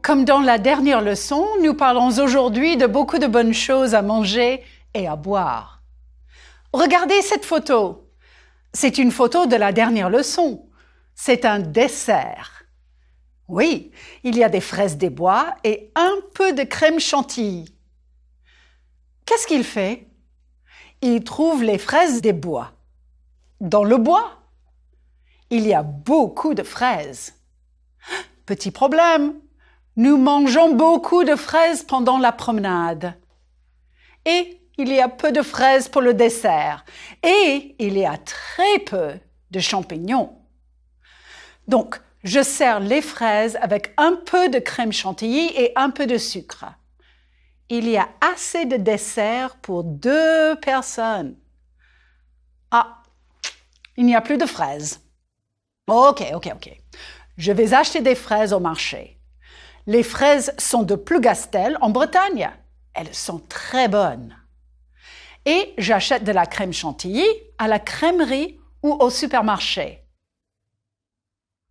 Comme dans la dernière leçon, nous parlons aujourd'hui de beaucoup de bonnes choses à manger et à boire. Regardez cette photo. C'est une photo de la dernière leçon. C'est un dessert. Oui, il y a des fraises des bois et un peu de crème chantilly. Qu'est-ce qu'il fait? Il trouve les fraises des bois. Dans le bois, il y a beaucoup de fraises. Petit problème, nous mangeons beaucoup de fraises pendant la promenade. Et il y a peu de fraises pour le dessert. Et il y a très peu de champignons. Donc, je sers les fraises avec un peu de crème chantilly et un peu de sucre. Il y a assez de dessert pour 2 personnes. Ah, il n'y a plus de fraises. Ok. Je vais acheter des fraises au marché. Les fraises sont de Plougastel en Bretagne. Elles sont très bonnes. Et j'achète de la crème chantilly à la crèmerie ou au supermarché.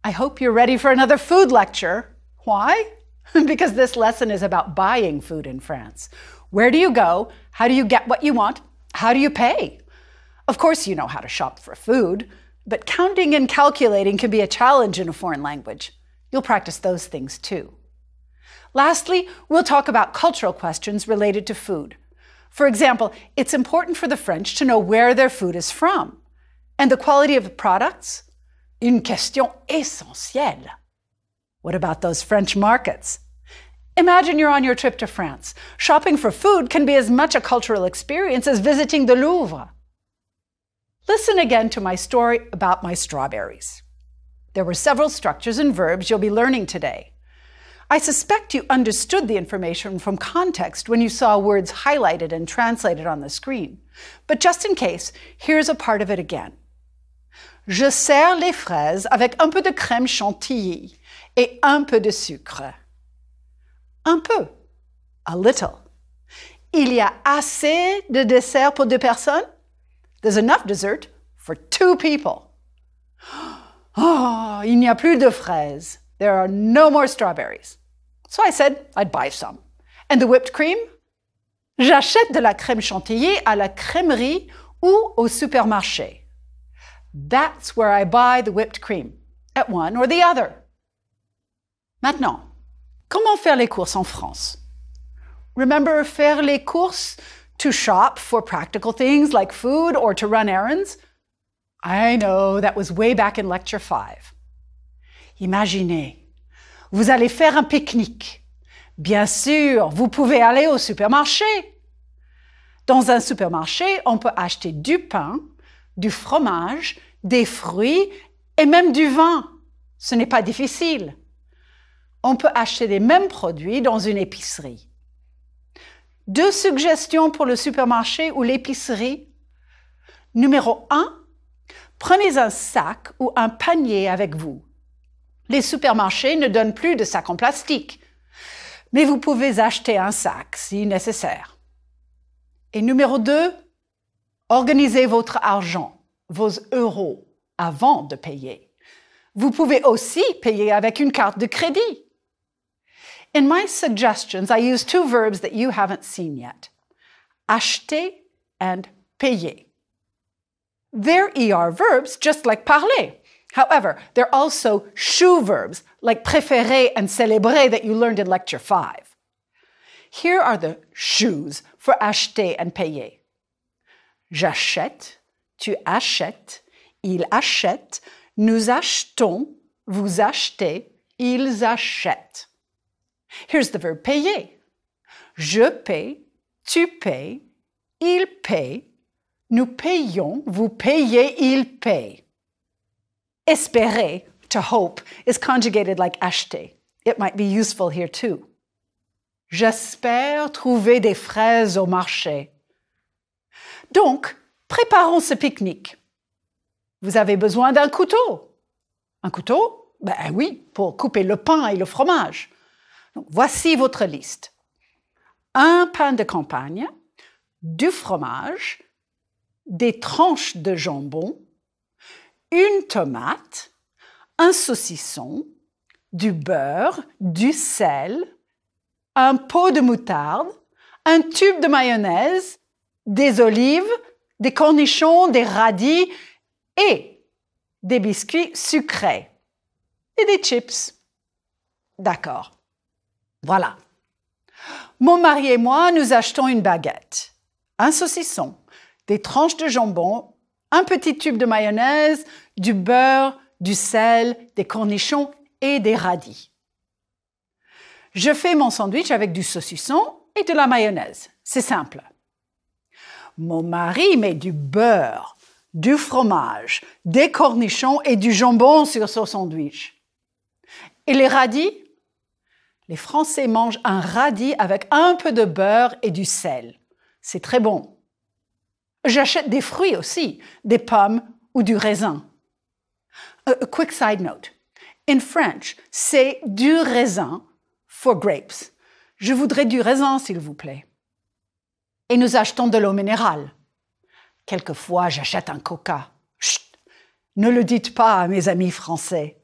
I hope you're ready for another food lecture. Why? Because this lesson is about buying food in France. Where do you go? How do you get what you want? How do you pay? Of course you know how to shop for food, but counting and calculating can be a challenge in a foreign language. You'll practice those things too. Lastly, we'll talk about cultural questions related to food. For example, it's important for the French to know where their food is from. And the quality of the products? Une question essentielle. What about those French markets? Imagine you're on your trip to France. Shopping for food can be as much a cultural experience as visiting the Louvre. Listen again to my story about my strawberries. There were several structures and verbs you'll be learning today. I suspect you understood the information from context when you saw words highlighted and translated on the screen. But just in case, here's a part of it again. Je sers les fraises avec un peu de crème chantilly et un peu de sucre. Un peu, a little. Il y a assez de dessert pour 2 personnes? There's enough dessert for 2 people. Oh, il n'y a plus de fraises. There are no more strawberries. So I said I'd buy some. And the whipped cream? J'achète de la crème chantilly à la crèmerie ou au supermarché. That's where I buy the whipped cream, at one or the other. Maintenant, comment faire les courses en France? Remember faire les courses to shop for practical things like food or to run errands? I know, that was way back in lecture 5. Imaginez, vous allez faire un pique-nique. Bien sûr, vous pouvez aller au supermarché. Dans un supermarché, on peut acheter du pain, du fromage, des fruits et même du vin. Ce n'est pas difficile. On peut acheter les mêmes produits dans une épicerie. 2 suggestions pour le supermarché ou l'épicerie. Numéro 1, prenez un sac ou un panier avec vous. Les supermarchés ne donnent plus de sacs en plastique, mais vous pouvez acheter un sac si nécessaire. Et numéro 2, organisez votre argent, vos euros, avant de payer. Vous pouvez aussi payer avec une carte de crédit. In my suggestions, I use 2 verbs that you haven't seen yet. Acheter and payer. They're ER verbs, just like parler. However, they're also SHU verbs, like préférer and célébrer that you learned in lecture 5. Here are the SHUs for acheter and payer. J'achète, tu achètes, il achète, nous achetons, vous achetez, ils achètent. Here's the verb payer. Je paie, tu payes, il paie, nous payons, vous payez, il paie. Espérer, to hope, is conjugated like acheter. It might be useful here too. J'espère trouver des fraises au marché. Donc, préparons ce pique-nique. Vous avez besoin d'un couteau. Un couteau? Ben oui, pour couper le pain et le fromage. Donc, voici votre liste. Un pain de campagne, du fromage, des tranches de jambon, une tomate, un saucisson, du beurre, du sel, un pot de moutarde, un tube de mayonnaise, des olives, des cornichons, des radis et des biscuits sucrés et des chips. D'accord. Voilà. Mon mari et moi, nous achetons une baguette, un saucisson, des tranches de jambon, un petit tube de mayonnaise, du beurre, du sel, des cornichons et des radis. Je fais mon sandwich avec du saucisson et de la mayonnaise. C'est simple. Mon mari met du beurre, du fromage, des cornichons et du jambon sur son sandwich. Et les radis? Les Français mangent un radis avec un peu de beurre et du sel. C'est très bon. J'achète des fruits aussi, des pommes ou du raisin. A quick side note. In French, c'est du raisin for grapes. Je voudrais du raisin, s'il vous plaît. Et nous achetons de l'eau minérale. Quelquefois, j'achète un coca. Chut! Ne le dites pas à mes amis français.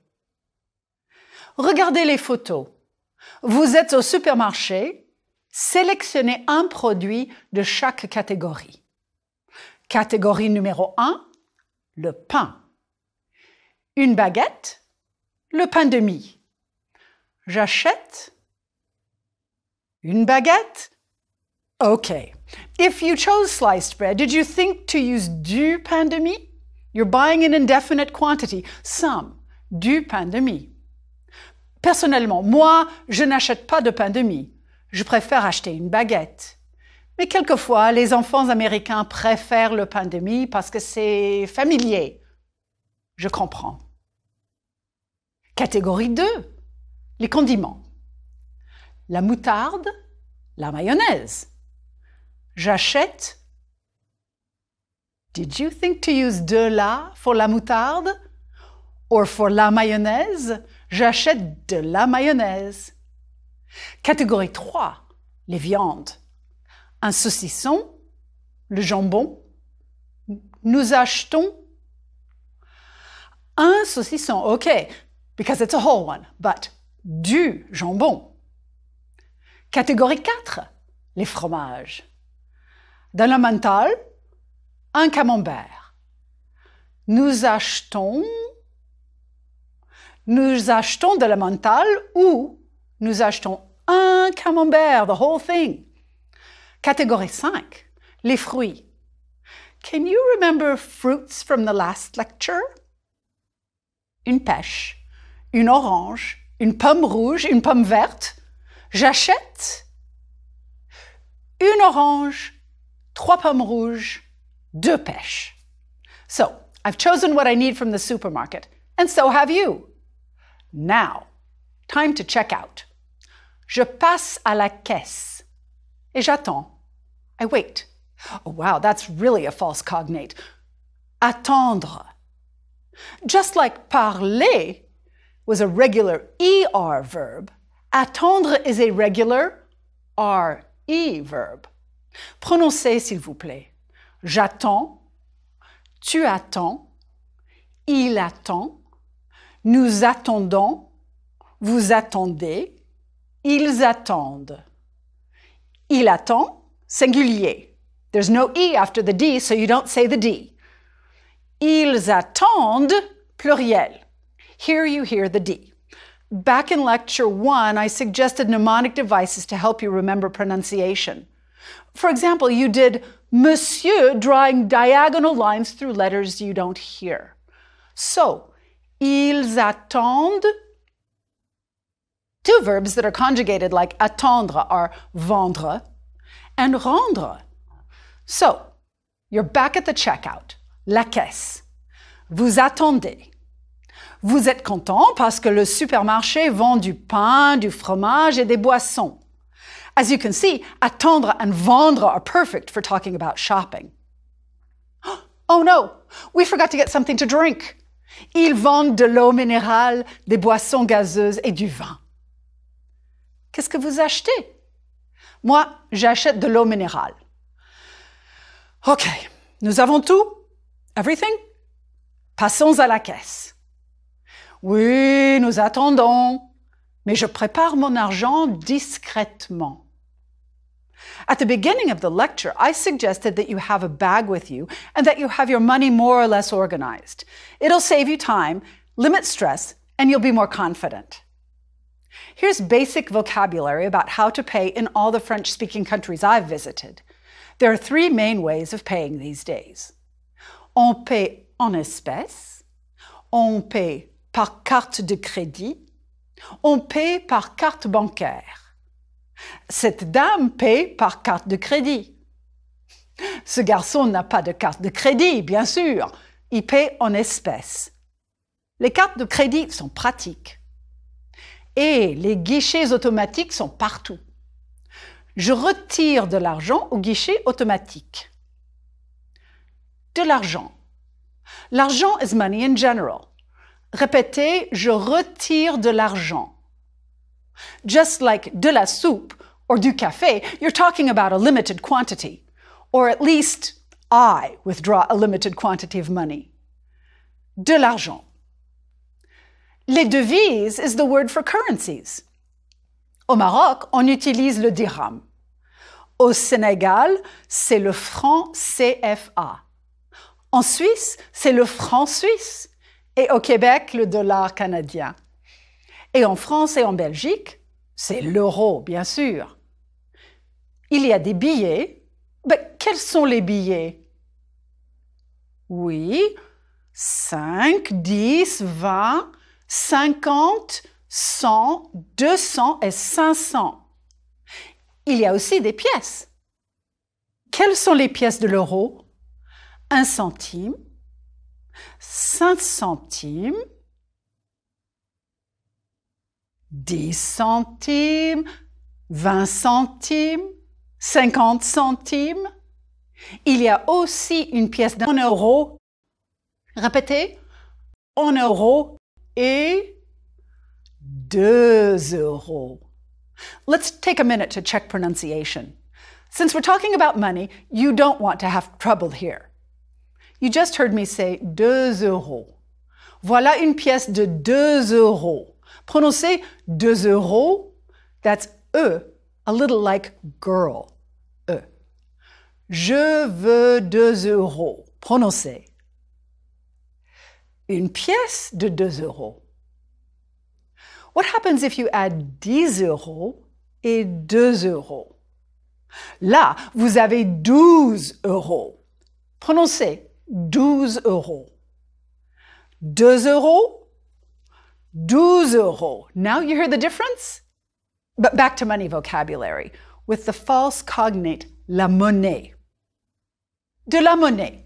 Regardez les photos. Vous êtes au supermarché, sélectionnez un produit de chaque catégorie. Catégorie numéro 1, le pain. Une baguette, le pain de mie. J'achète une baguette? Okay. If you chose sliced bread, did you think to use du pain de mie? You're buying an indefinite quantity, some, du pain de mie. Personnellement, moi, je n'achète pas de pain de mie. Je préfère acheter une baguette. Mais quelquefois, les enfants américains préfèrent le pain de mie parce que c'est familier. Je comprends. Catégorie 2, les condiments. La moutarde, la mayonnaise. J'achète. Did you think to use de la for la moutarde? Or for la mayonnaise? J'achète de la mayonnaise. Catégorie 3, les viandes. Un saucisson, le jambon. Nous achetons un saucisson, OK, because it's a whole one, but du jambon. Catégorie 4, les fromages. Dans le mental, un camembert. Nous achetons de la mental ou nous achetons un camembert, the whole thing. Catégorie 5, les fruits. Can you remember fruits from the last lecture? Une pêche, une orange, une pomme rouge, une pomme verte. J'achète une orange, 3 pommes rouges, 2 pêches. So, I've chosen what I need from the supermarket, and so have you. Now, time to check out. Je passe à la caisse et j'attends. I wait. Oh wow, that's really a false cognate. Attendre. Just like parler was a regular ER verb, attendre is a regular RE verb. Prononcez, s'il vous plaît. J'attends, tu attends, il attend, nous attendons, vous attendez, ils attendent. Il attend, singulier. There's no E after the D, so you don't say the D. Ils attendent, pluriel. Here you hear the D. Back in lecture 1, I suggested mnemonic devices to help you remember pronunciation. For example, you did Monsieur drawing diagonal lines through letters you don't hear. So, ils attendent. 2 verbs that are conjugated like attendre are vendre and rendre. So, you're back at the checkout, la caisse. Vous attendez. Vous êtes content parce que le supermarché vend du pain, du fromage et des boissons. As you can see, attendre and vendre are perfect for talking about shopping. Oh no, we forgot to get something to drink. Ils vendent de l'eau minérale, des boissons gazeuses et du vin. Qu'est-ce que vous achetez? Moi, j'achète de l'eau minérale. OK, nous avons tout? Everything? Passons à la caisse. Oui, nous attendons. mais je prépare mon argent discrètement. At the beginning of the lecture, I suggested that you have a bag with you and that you have your money more or less organized. It'll save you time, limit stress, and you'll be more confident. Here's basic vocabulary about how to pay in all the French-speaking countries I've visited. There are three main ways of paying these days. On paie en espèces, on paie par carte de crédit, on paie par carte bancaire. Cette dame paie par carte de crédit. Ce garçon n'a pas de carte de crédit, bien sûr. Il paie en espèces. Les cartes de crédit sont pratiques. Et les guichets automatiques sont partout. Je retire de l'argent au guichet automatique. De l'argent. L'argent is money in general. Répétez, je retire de l'argent. Just like de la soupe or du café, you're talking about a limited quantity. Or at least, I withdraw a limited quantity of money. De l'argent. Les devises is the word for currencies. Au Maroc, on utilise le dirham. Au Sénégal, c'est le franc CFA. En Suisse, c'est le franc suisse. Et au Québec, le dollar canadien. Et en France et en Belgique, c'est l'euro, bien sûr. Il y a des billets. Ben, quels sont les billets? Oui, 5, 10, 20, 50, 100, 200 et 500. Il y a aussi des pièces. Quelles sont les pièces de l'euro? 1 centime, 5 centimes, 10 centimes, 20 centimes, 50 centimes. Il y a aussi une pièce d'un euro. Répétez, 1 euro et 2 euros. Let's take a minute to check pronunciation. Since we're talking about money, you don't want to have trouble here. You just heard me say 2 euros. Voilà une pièce de 2 euros. Prononcez 2 euros. That's E, a little like girl. E. Je veux 2 euros. Prononcez. Une pièce de 2 euros. What happens if you add 10 euros et 2 euros? Là, vous avez 12 euros. Prononcez 12 euros. 2 euros, 12 euros. Now you hear the difference? But back to money vocabulary with the false cognate la monnaie. De la monnaie.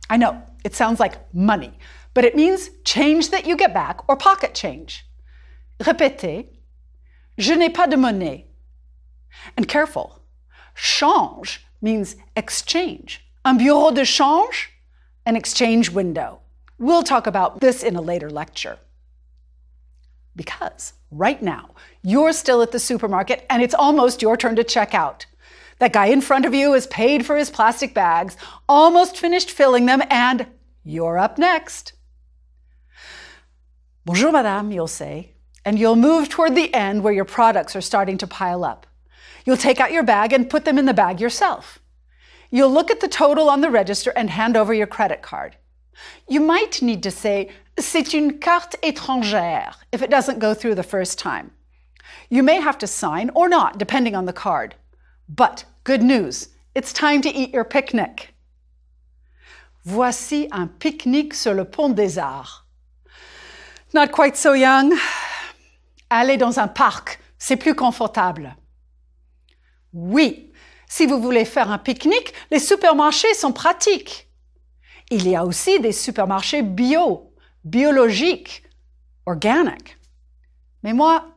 I know, it sounds like money, but it means change that you get back or pocket change. Répétez, je n'ai pas de monnaie. And careful, change means exchange. Un bureau de change, an exchange window. We'll talk about this in a later lecture. Because right now, you're still at the supermarket and it's almost your turn to check out. That guy in front of you has paid for his plastic bags, almost finished filling them, and you're up next. Bonjour, madame, you'll say, and you'll move toward the end where your products are starting to pile up. You'll take out your bag and put them in the bag yourself. You'll look at the total on the register and hand over your credit card. You might need to say, c'est une carte étrangère, if it doesn't go through the first time. You may have to sign or not, depending on the card. But good news, it's time to eat your picnic. Voici un pique-nique sur le pont des Arts. Not quite so young. Allez dans un parc, c'est plus confortable. Oui, si vous voulez faire un pique-nique, les supermarchés sont pratiques. Il y a aussi des supermarchés bio, biologiques, organic. Mais moi,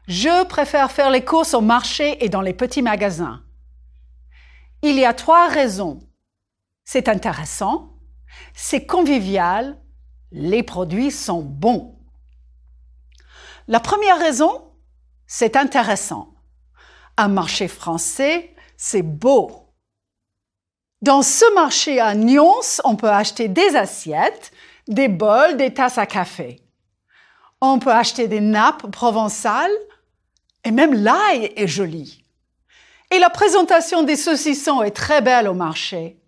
je préfère faire les courses au marché et dans les petits magasins. Il y a 3 raisons. C'est intéressant, c'est convivial, les produits sont bons. La première raison, c'est intéressant. Un marché français, c'est beau. Dans ce marché à Nyons, on peut acheter des assiettes, des bols, des tasses à café. On peut acheter des nappes provençales et même l'ail est joli. Et la présentation des saucissons est très belle au marché.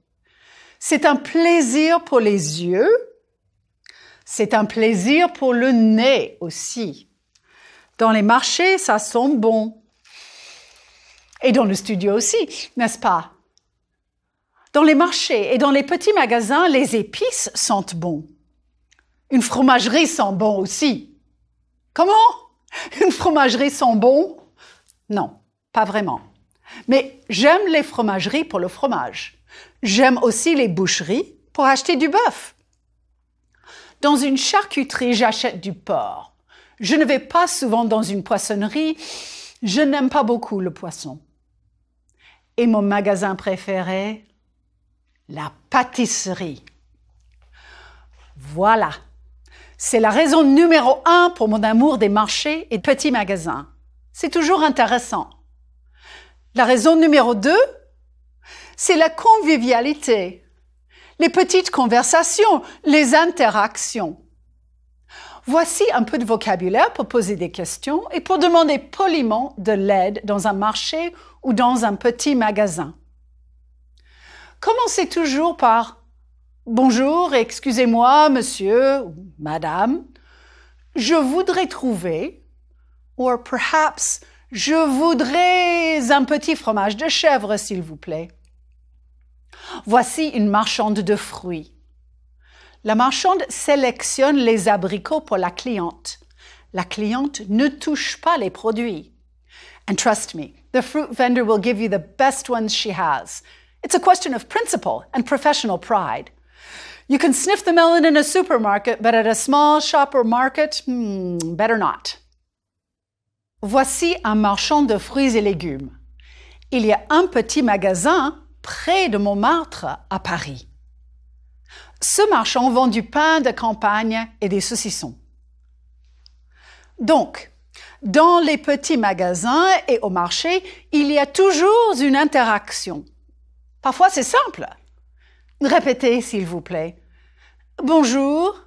C'est un plaisir pour les yeux. C'est un plaisir pour le nez aussi. Dans les marchés, ça sent bon. Et dans le studio aussi, n'est-ce pas? Dans les marchés et dans les petits magasins, les épices sentent bon. Une fromagerie sent bon aussi. Comment? Une fromagerie sent bon? Non, pas vraiment. Mais j'aime les fromageries pour le fromage. J'aime aussi les boucheries pour acheter du bœuf. Dans une charcuterie, j'achète du porc. Je ne vais pas souvent dans une poissonnerie. Je n'aime pas beaucoup le poisson. Et mon magasin préféré? La pâtisserie. Voilà. C'est la raison numéro 1 pour mon amour des marchés et de petits magasins. C'est toujours intéressant. La raison numéro 2, c'est la convivialité, les petites conversations, les interactions. Voici un peu de vocabulaire pour poser des questions et pour demander poliment de l'aide dans un marché ou dans un petit magasin. Commencez toujours par « Bonjour, excusez-moi, monsieur ou madame, je voudrais trouver » or perhaps « Je voudrais un petit fromage de chèvre, s'il vous plaît. » Voici une marchande de fruits. La marchande sélectionne les abricots pour la cliente. La cliente ne touche pas les produits. And trust me, the fruit vendor will give you the best ones she has. It's a question of principle and professional pride. You can sniff the melon in a supermarket, but at a small shop or market, better not. Voici un marchand de fruits et légumes. Il y a un petit magasin près de Montmartre à Paris. Ce marchand vend du pain de campagne et des saucissons. Donc, dans les petits magasins et au marché, il y a toujours une interaction. Parfois, c'est simple. Répétez, s'il vous plaît. Bonjour,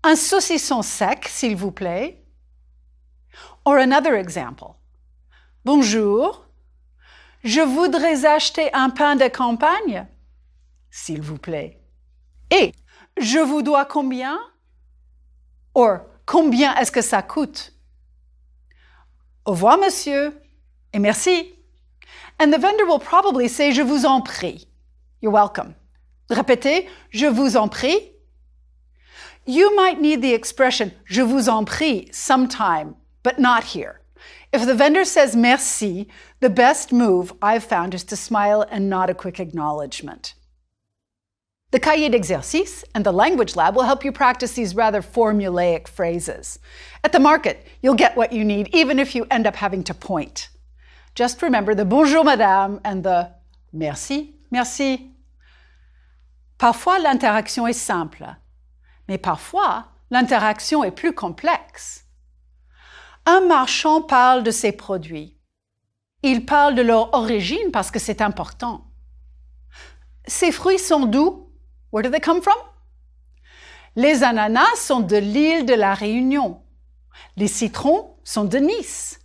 un saucisson sec, s'il vous plaît. Or another example. Bonjour, je voudrais acheter un pain de campagne, s'il vous plaît. Et je vous dois combien? Or, combien est-ce que ça coûte? Au revoir, monsieur, et merci. And the vendor will probably say, je vous en prie. You're welcome. Répétez, je vous en prie. You might need the expression, je vous en prie, sometime, but not here. If the vendor says merci, the best move I've found is to smile and nod a quick acknowledgement. The cahier d'exercice and the language lab will help you practice these rather formulaic phrases. At the market, you'll get what you need, even if you end up having to point. Just remember the bonjour madame and the merci, merci. Parfois, l'interaction est simple, mais parfois, l'interaction est plus complexe. Un marchand parle de ses produits. Il parle de leur origine parce que c'est important. Ces fruits sont d'où? Where do they come from? Les ananas sont de l'île de la Réunion. Les citrons sont de Nice.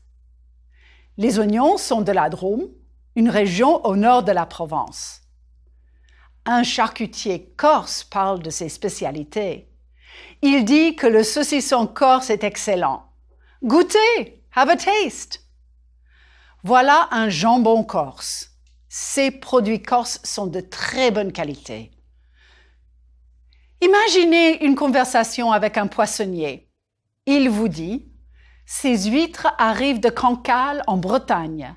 Les oignons sont de la Drôme, une région au nord de la Provence. Un charcutier corse parle de ses spécialités. Il dit que le saucisson corse est excellent. Goûtez, have a taste. Voilà un jambon corse. Ces produits corses sont de très bonne qualité. Imaginez une conversation avec un poissonnier. Il vous dit « Ces huîtres arrivent de Cancale en Bretagne.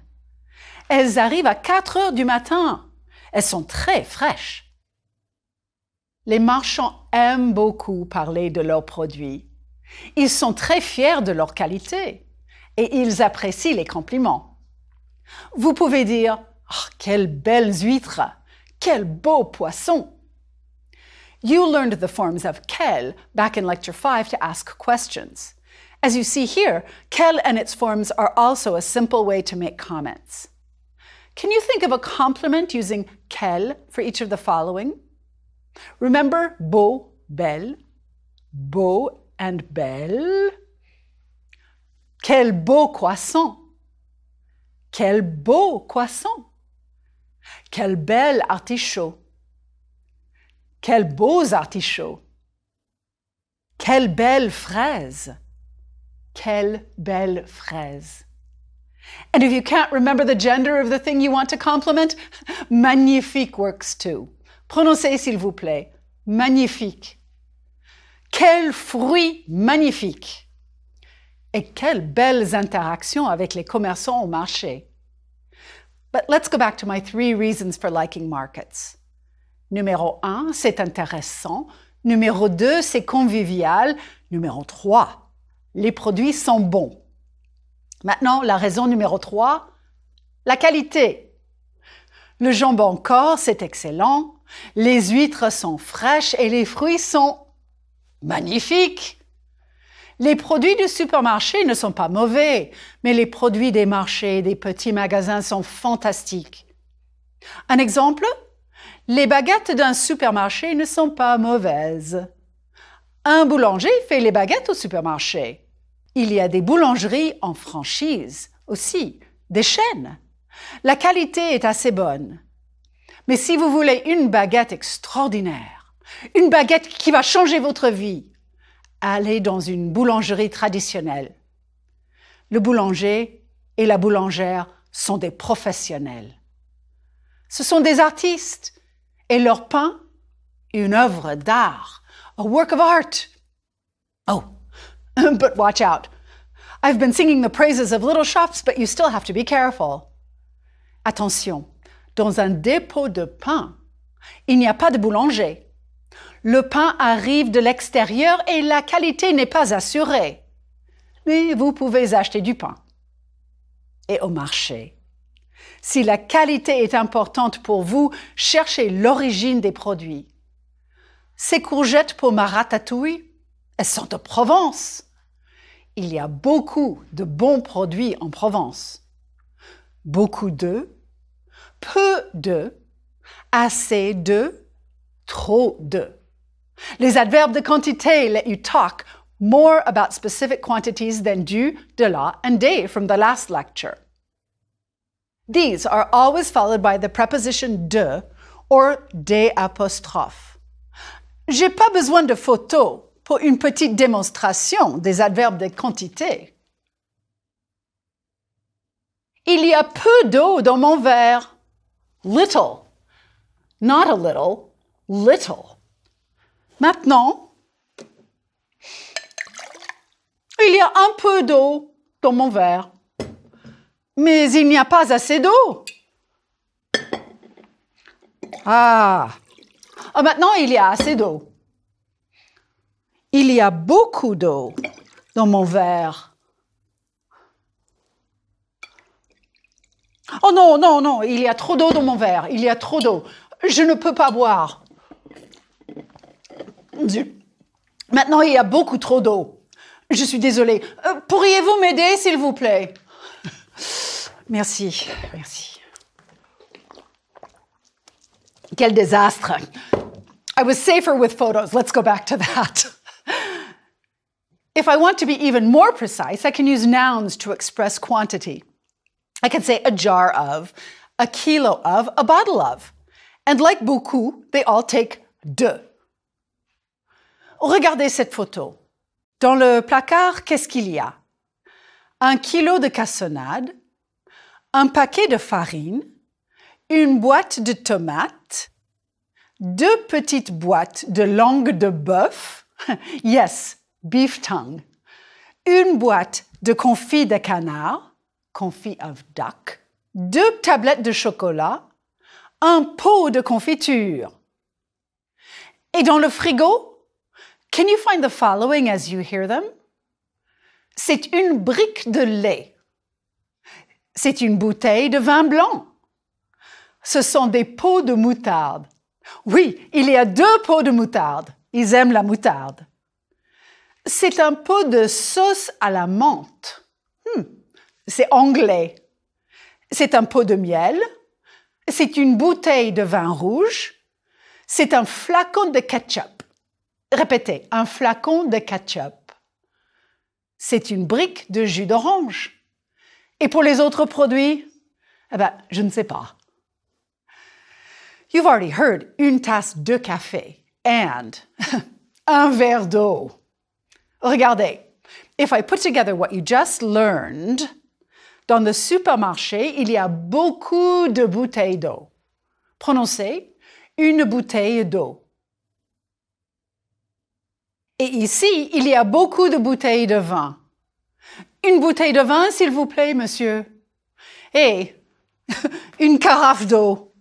Elles arrivent à 4 heures du matin. Elles sont très fraîches. » Les marchands aiment beaucoup parler de leurs produits. Ils sont très fiers de leur qualité et ils apprécient les compliments. Vous pouvez dire « Oh, quelles belles huîtres! Quel beau poisson! » You learned the forms of quel back in Lecture 5 to ask questions. As you see here, quel and its forms are also a simple way to make comments. Can you think of a compliment using quel for each of the following? Remember beau, belle, beau and belle. Quel beau croissant! Quel beau croissant! Quel bel artichaut! Quels beaux artichauts! Quelle belle fraise! Quelle belle fraise! And if you can't remember the gender of the thing you want to compliment, magnifique works too. Prononcez s'il vous plaît. Magnifique. Quel fruit magnifique! Et quelles belles interactions avec les commerçants au marché. But let's go back to my 3 reasons for liking markets. Numéro 1, c'est intéressant. Numéro 2, c'est convivial. Numéro 3, les produits sont bons. Maintenant, la raison numéro 3, la qualité. Le jambon corse c'est excellent, les huîtres sont fraîches et les fruits sont magnifiques. Les produits du supermarché ne sont pas mauvais, mais les produits des marchés et des petits magasins sont fantastiques. Un exemple? Les baguettes d'un supermarché ne sont pas mauvaises. Un boulanger fait les baguettes au supermarché. Il y a des boulangeries en franchise aussi, des chaînes. La qualité est assez bonne. Mais si vous voulez une baguette extraordinaire, une baguette qui va changer votre vie, allez dans une boulangerie traditionnelle. Le boulanger et la boulangère sont des professionnels. Ce sont des artistes et leur pain, une œuvre d'art, a work of art. Oh, but watch out. I've been singing the praises of little shops, but you still have to be careful. Attention, dans un dépôt de pain, il n'y a pas de boulanger. Le pain arrive de l'extérieur et la qualité n'est pas assurée. Mais vous pouvez acheter du pain. Et au marché, si la qualité est importante pour vous, cherchez l'origine des produits. Ces courgettes pour ma ratatouille, elles sont de Provence. Il y a beaucoup de bons produits en Provence. Beaucoup de, peu de, assez de, trop de. Les adverbes de quantité let you talk more about specific quantities than du, de la, and des from the last lecture. These are always followed by the preposition de or des apostrophes. J'ai pas besoin de photos pour une petite démonstration des adverbes de quantité. Il y a peu d'eau dans mon verre. Little. Not a little. Little. Maintenant, il y a un peu d'eau dans mon verre, mais il n'y a pas assez d'eau. Maintenant, il y a assez d'eau. Il y a beaucoup d'eau dans mon verre. Oh non, non, non, il y a trop d'eau dans mon verre. Il y a trop d'eau. Je ne peux pas boire. Maintenant, il y a beaucoup trop d'eau. Je suis désolée. Pourriez-vous m'aider, s'il vous plaît? Merci, merci. Quel désastre. I was safer with photos. Let's go back to that. If I want to be even more precise, I can use nouns to express quantity. I can say a jar of, a kilo of, a bottle of. And like beaucoup, they all take de. Regardez cette photo. Dans le placard, qu'est-ce qu'il y a? 1 kilo de cassonade, un paquet de farine, une boîte de tomates, 2 petites boîtes de langue de bœuf, yes, beef tongue, une boîte de confit de canard, confit of duck, 2 tablettes de chocolat, un pot de confiture. Et dans le frigo, can you find the following as you hear them? C'est une brique de lait. C'est une bouteille de vin blanc. Ce sont des pots de moutarde. Oui, il y a 2 pots de moutarde. Ils aiment la moutarde. C'est un pot de sauce à la menthe. C'est anglais. C'est un pot de miel. C'est une bouteille de vin rouge. C'est un flacon de ketchup. Répétez, un flacon de ketchup. c'est une brique de jus d'orange. Et pour les autres produits, je ne sais pas. You've already heard une tasse de café and un verre d'eau. Regardez, if I put together what you just learned, dans le supermarché, il y a beaucoup de bouteilles d'eau. Prononcez une bouteille d'eau. Et ici, il y a beaucoup de bouteilles de vin. Une bouteille de vin, s'il vous plaît, monsieur. Et une carafe d'eau.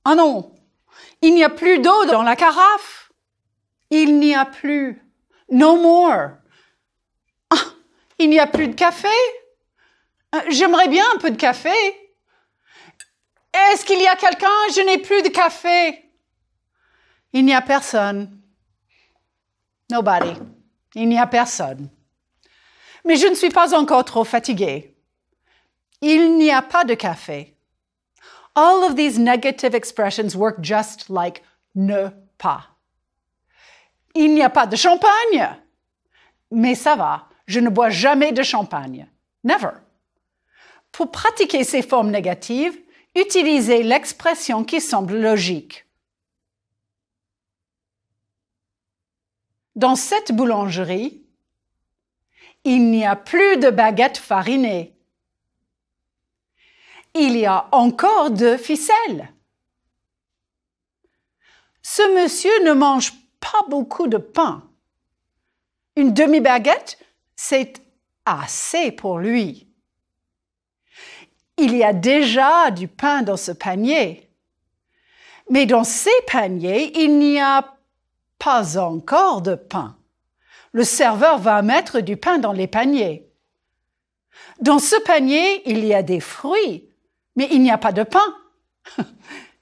Ah non, il n'y a plus d'eau dans la carafe. Il n'y a plus. No more. Ah, il n'y a plus de café. J'aimerais bien un peu de café. Est-ce qu'il y a quelqu'un? Je n'ai plus de café. Il n'y a personne. Nobody. Il n'y a personne. Mais je ne suis pas encore trop fatiguée. Il n'y a pas de café. All of these negative expressions work just like ne pas. Il n'y a pas de champagne. Mais ça va, je ne bois jamais de champagne. Never. Pour pratiquer ces formes négatives, utilisez l'expression qui semble logique. Dans cette boulangerie, il n'y a plus de baguettes farinées. Il y a encore de ficelles. Ce monsieur ne mange pas beaucoup de pain. Une demi-baguette, c'est assez pour lui. Il y a déjà du pain dans ce panier. Mais dans ces paniers, il n'y a pas encore de pain. Le serveur va mettre du pain dans les paniers. Dans ce panier, il y a des fruits. Mais il n'y a pas de pain.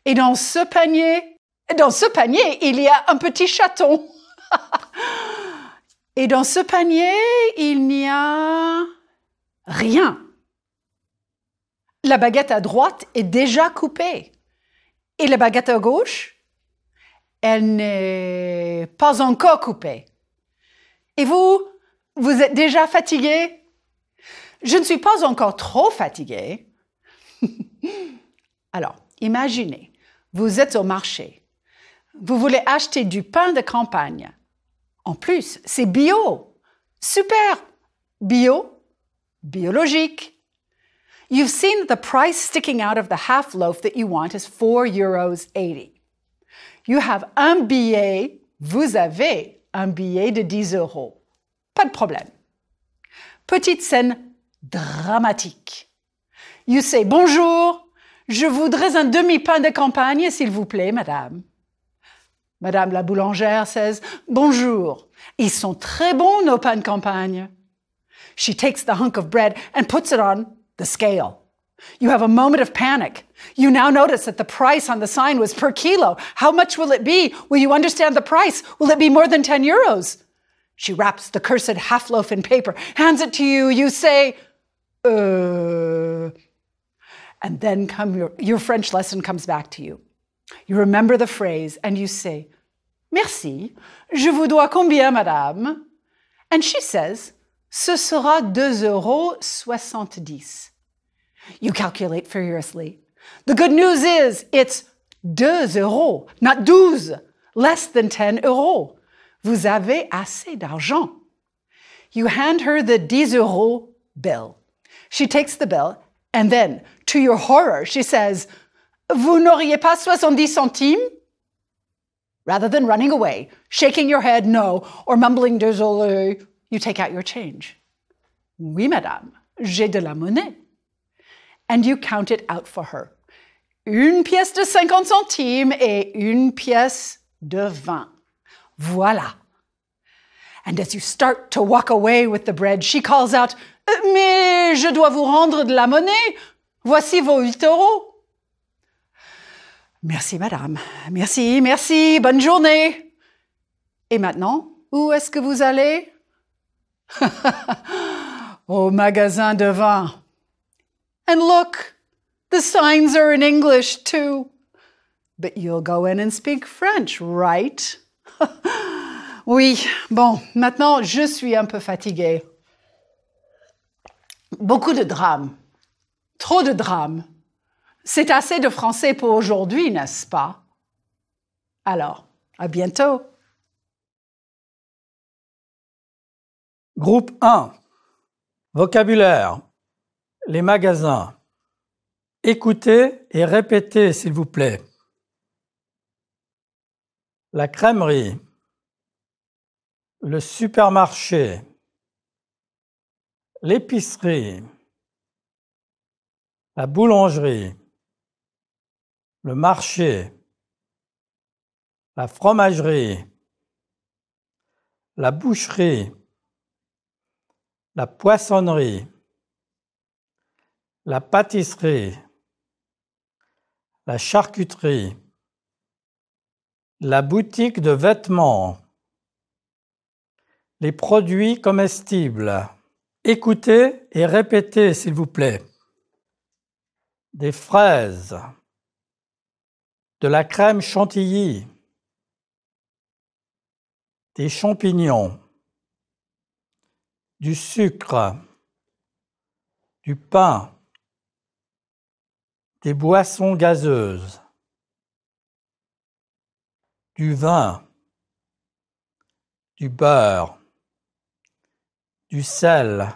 Et dans ce panier, il y a un petit chaton. Et dans ce panier, il n'y a rien. La baguette à droite est déjà coupée. Et la baguette à gauche, elle n'est pas encore coupée. Et vous êtes déjà fatigué? Je ne suis pas encore trop fatiguée. Alors, imaginez, vous êtes au marché. Vous voulez acheter du pain de campagne. En plus, c'est bio. Super! Bio, biologique. You've seen the price sticking out of the half loaf that you want is €4.80. You have un billet, vous avez un billet de 10 €. Pas de problème. Petite scène dramatique. You say, bonjour, je voudrais un demi-pain de campagne, s'il vous plaît, madame. Madame la boulangère says, bonjour. Ils sont très bons, nos pains de campagne. She takes the hunk of bread and puts it on the scale. You have a moment of panic. You now notice that the price on the sign was per kilo. How much will it be? Will you understand the price? Will it be more than 10 euros? She wraps the cursed half loaf in paper, hands it to you. You say, And then your French lesson comes back to you. You remember the phrase and you say, Merci, je vous dois combien, madame? And she says, Ce sera 2,70 €. You calculate furiously. The good news is it's 2 €, not 12, less than 10 €. Vous avez assez d'argent. You hand her the 10 € bill. She takes the bill, and then, to your horror, she says, Vous n'auriez pas 70 centimes? Rather than running away, shaking your head no, or mumbling désolé, you take out your change. Oui, madame, j'ai de la monnaie. And you count it out for her. Une pièce de 50 centimes et une pièce de 20. Voilà. And as you start to walk away with the bread, she calls out, Mais je dois vous rendre de la monnaie. Voici vos 8 €. Merci, madame. Merci, merci. Bonne journée. Et maintenant, où est-ce que vous allez? Au magasin de vin. And look, the signs are in English too. But you'll go in and speak French, right? Oui, bon, maintenant je suis un peu fatiguée. Beaucoup de drames. Trop de drames. C'est assez de français pour aujourd'hui, n'est-ce pas? Alors, à bientôt. Groupe 1. Vocabulaire. Les magasins. Écoutez et répétez, s'il vous plaît. La crèmerie. Le supermarché. L'épicerie. La boulangerie. Le marché. La fromagerie. La boucherie. La poissonnerie. La pâtisserie. La charcuterie. La boutique de vêtements. Les produits comestibles. Écoutez et répétez, s'il vous plaît. Des fraises. De la crème chantilly. Des champignons. Du sucre. Du pain. Des boissons gazeuses. Du vin. Du beurre. Du sel.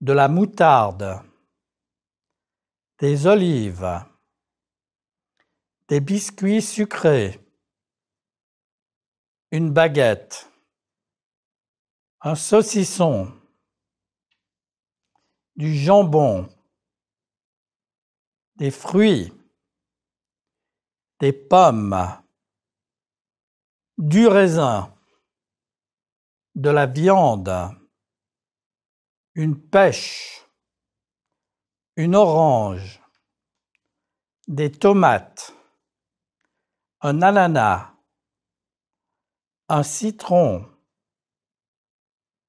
De la moutarde. Des olives. Des biscuits sucrés. Une baguette. Un saucisson. Du jambon. Des fruits. Des pommes. Du raisin. De la viande. Une pêche. Une orange. Des tomates. Un ananas. Un citron.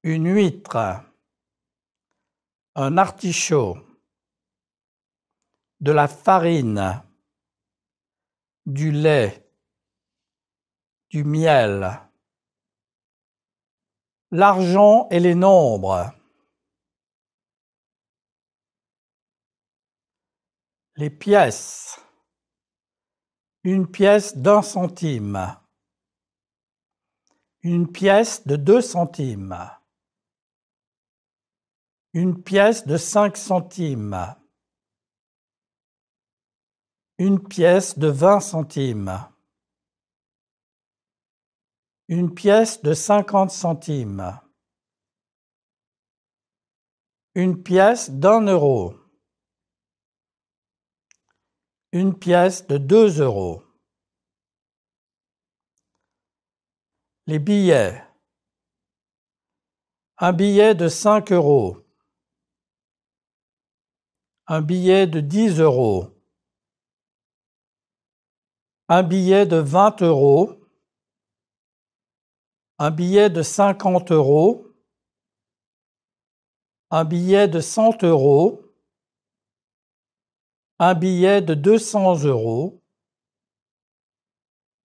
Une huître. Un artichaut. De la farine. Du lait. Du miel. L'argent et les nombres. Les pièces. Une pièce d'1 centime. Une pièce de 2 centimes. Une pièce de 5 centimes. Une pièce de 20 centimes. Une pièce de 50 centimes. Une pièce d'1 euro. Une pièce de 2 euros. Les billets. Un billet de 5 euros. Un billet de 10 euros. Un billet de 20 euros. Un billet de 50 euros. Un billet de 100 euros. Un billet de 200 euros.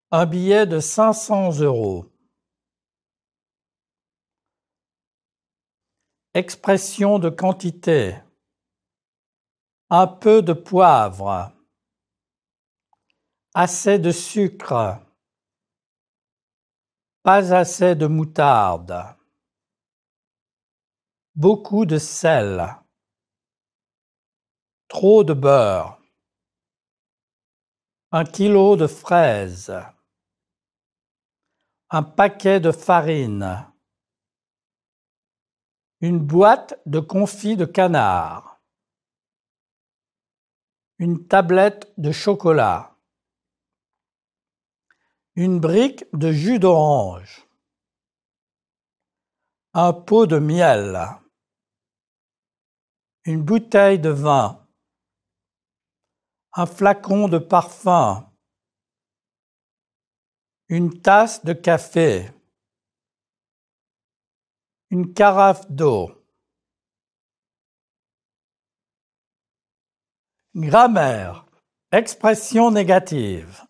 Un billet de 500 euros. Expression de quantité. Un peu de poivre. Assez de sucre. Pas assez de moutarde. Beaucoup de sel. Trop de beurre. 1 kilo de fraises. Un paquet de farine. Une boîte de confit de canard. Une tablette de chocolat. Une brique de jus d'orange. Un pot de miel. Une bouteille de vin. Un flacon de parfum. Une tasse de café. Une carafe d'eau. Grammaire. Expression négative.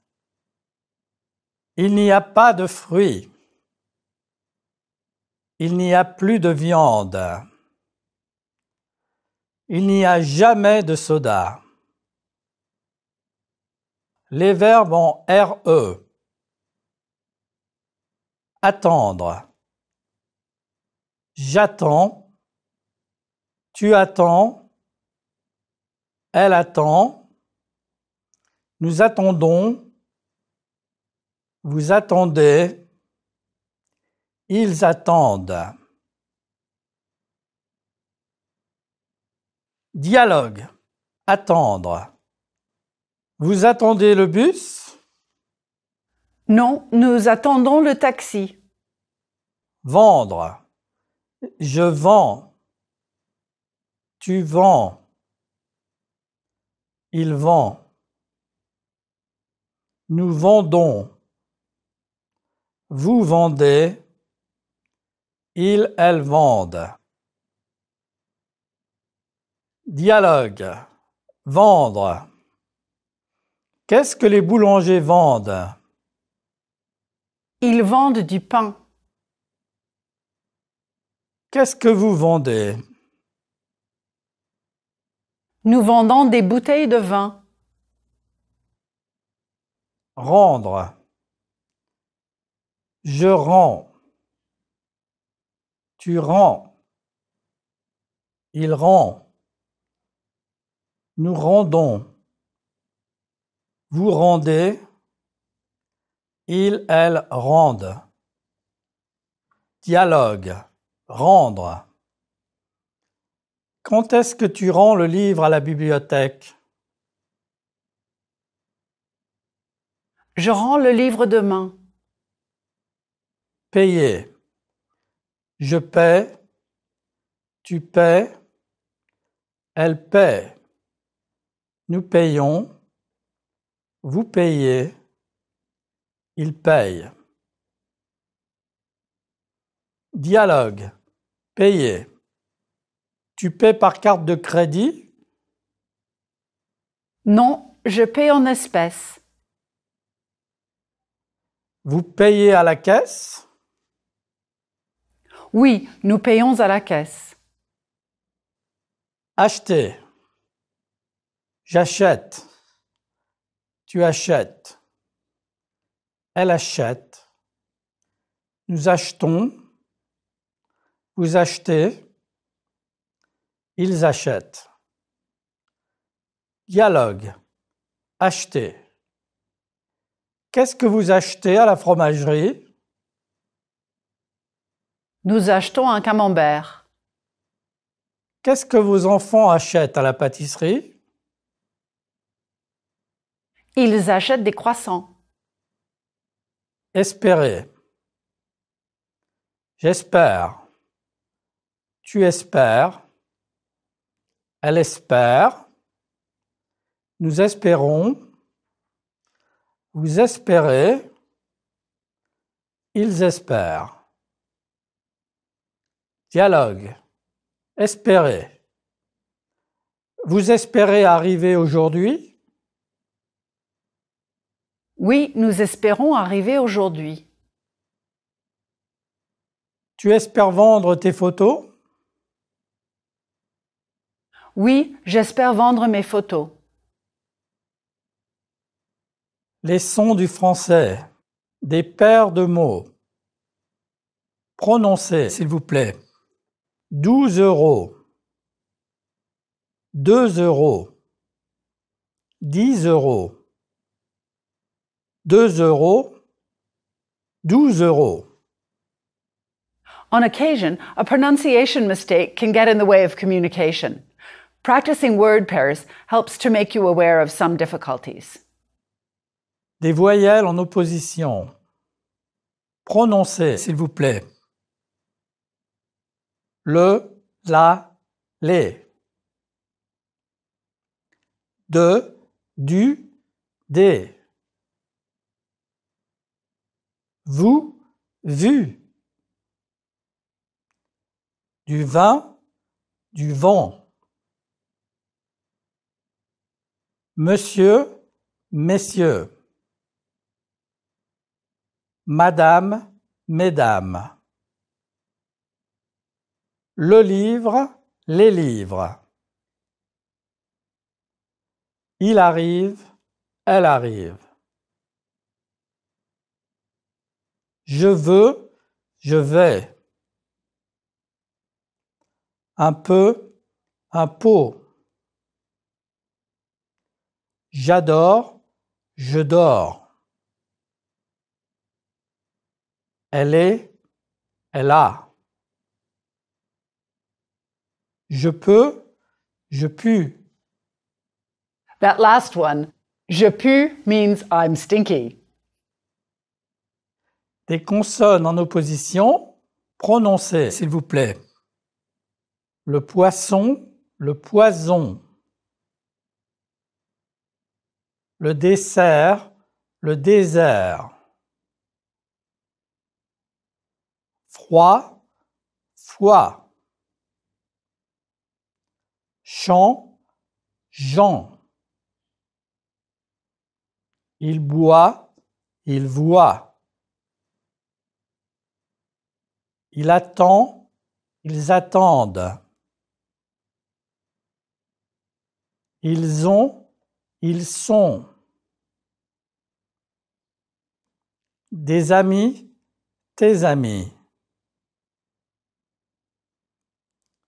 Il n'y a pas de fruits. Il n'y a plus de viande. Il n'y a jamais de soda. Les verbes en RE. Attendre. J'attends. Tu attends. Elle attend. Nous attendons. Vous attendez. Ils attendent. Dialogue. Attendre. Vous attendez le bus? Non, nous attendons le taxi. Vendre. Je vends. Tu vends. Il vend. Nous vendons. Vous vendez. Ils, elles vendent. Dialogue. Vendre. Qu'est-ce que les boulangers vendent? Ils vendent du pain. Qu'est-ce que vous vendez? Nous vendons des bouteilles de vin. Rendre. Je rends. Tu rends. Il rend. Nous rendons. Vous rendez. Ils, elles rendent. Dialogue. Rendre. Quand est-ce que tu rends le livre à la bibliothèque? Je rends le livre demain. Payer. Je paie. Tu paies. Elle paie. Nous payons. Vous payez. Il paye. Dialogue. Payer. Tu paies par carte de crédit? Non, je paie en espèces. Vous payez à la caisse? Oui, nous payons à la caisse. Acheter. J'achète. Tu achètes. Elle achète. Nous achetons. Vous achetez. Ils achètent. Dialogue. Acheter. Qu'est-ce que vous achetez à la fromagerie? Nous achetons un camembert. Qu'est-ce que vos enfants achètent à la pâtisserie? Ils achètent des croissants. Espérer. J'espère. Tu espères. Elle espère. Nous espérons. Vous espérez. Ils espèrent. Dialogue. Espérer. Vous espérez arriver aujourd'hui? Oui, nous espérons arriver aujourd'hui. Tu espères vendre tes photos? Oui, j'espère vendre mes photos. Les sons du français. Des paires de mots. Prononcez, s'il vous plaît. 12 €. 2 €. 10 €. 2 €. 12 €. On occasion, a pronunciation mistake can get in the way of communication. Practicing word pairs helps to make you aware of some difficulties. Des voyelles en opposition. Prononcez, s'il vous plaît. Le, la, les. De, du, des. Vous, vu. Du vin, du vent. Monsieur, messieurs. madame, mesdames. Le livre, les livres. Il arrive, elle arrive. Je veux, je vais. Un peu, un pot. J'adore, je dors. Elle est, elle a. Je peux, je pue. That last one, je pue, means I'm stinky. Des consonnes en opposition, prononcez, s'il vous plaît. Le poisson, le poison. Le dessert, le désert. Froid, foi. Chant, Jean. Il boit, il voit. Il attend, ils attendent. Ils ont, ils sont. Des amis, tes amis.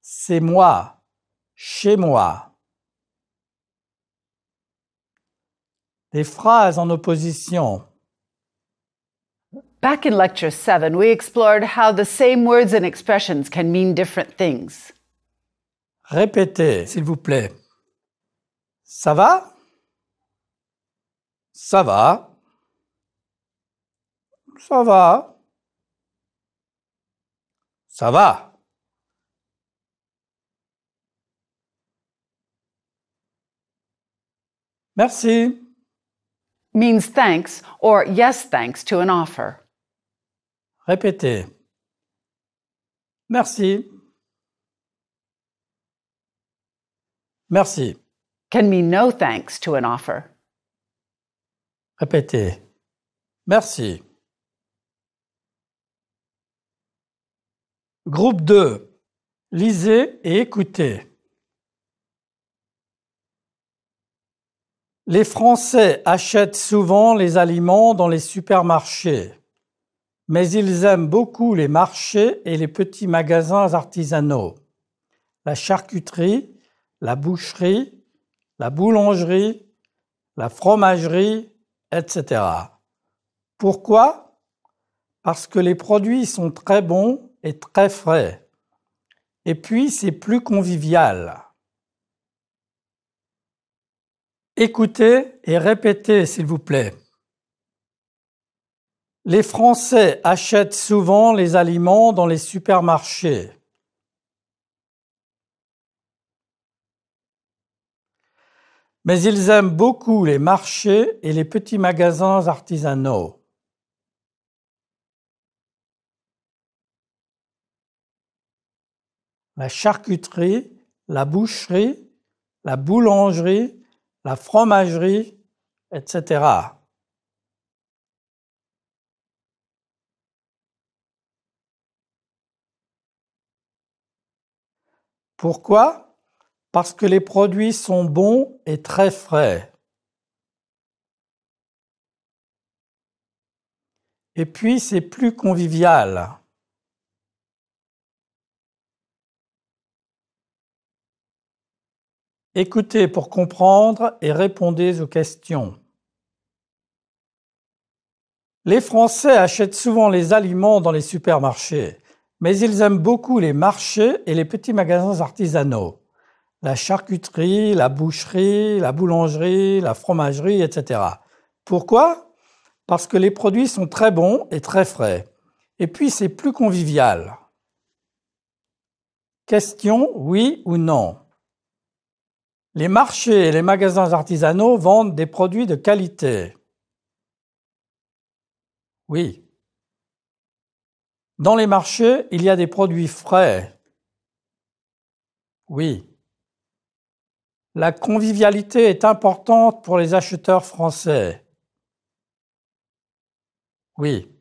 C'est moi, chez moi. Des phrases en opposition. Back in Lecture 7, we explored how the same words and expressions can mean different things. Répétez, s'il vous plaît. Ça va? Ça va. Ça va. Ça va. Merci. Means thanks or yes thanks to an offer. Répétez. Merci. Merci. Can mean no thanks to an offer. Répétez. Merci. Groupe 2. Lisez et écoutez. Les Français achètent souvent les aliments dans les supermarchés, mais ils aiment beaucoup les marchés et les petits magasins artisanaux, la charcuterie, la boucherie, la boulangerie, la fromagerie, etc. Pourquoi? Parce que les produits sont très bons et très frais. Et puis, c'est plus convivial. Écoutez et répétez, s'il vous plaît. Les Français achètent souvent les aliments dans les supermarchés. Mais ils aiment beaucoup les marchés et les petits magasins artisanaux. La charcuterie, la boucherie, la boulangerie, la fromagerie, etc. Pourquoi? Parce que les produits sont bons et très frais. Et puis, c'est plus convivial. Écoutez pour comprendre et répondez aux questions. Les Français achètent souvent les aliments dans les supermarchés, mais ils aiment beaucoup les marchés et les petits magasins artisanaux. La charcuterie, la boucherie, la boulangerie, la fromagerie, etc. Pourquoi? Parce que les produits sont très bons et très frais. Et puis, c'est plus convivial. Question, oui ou non? Les marchés et les magasins artisanaux vendent des produits de qualité. Oui. Dans les marchés, il y a des produits frais. Oui. La convivialité est importante pour les acheteurs français. Oui.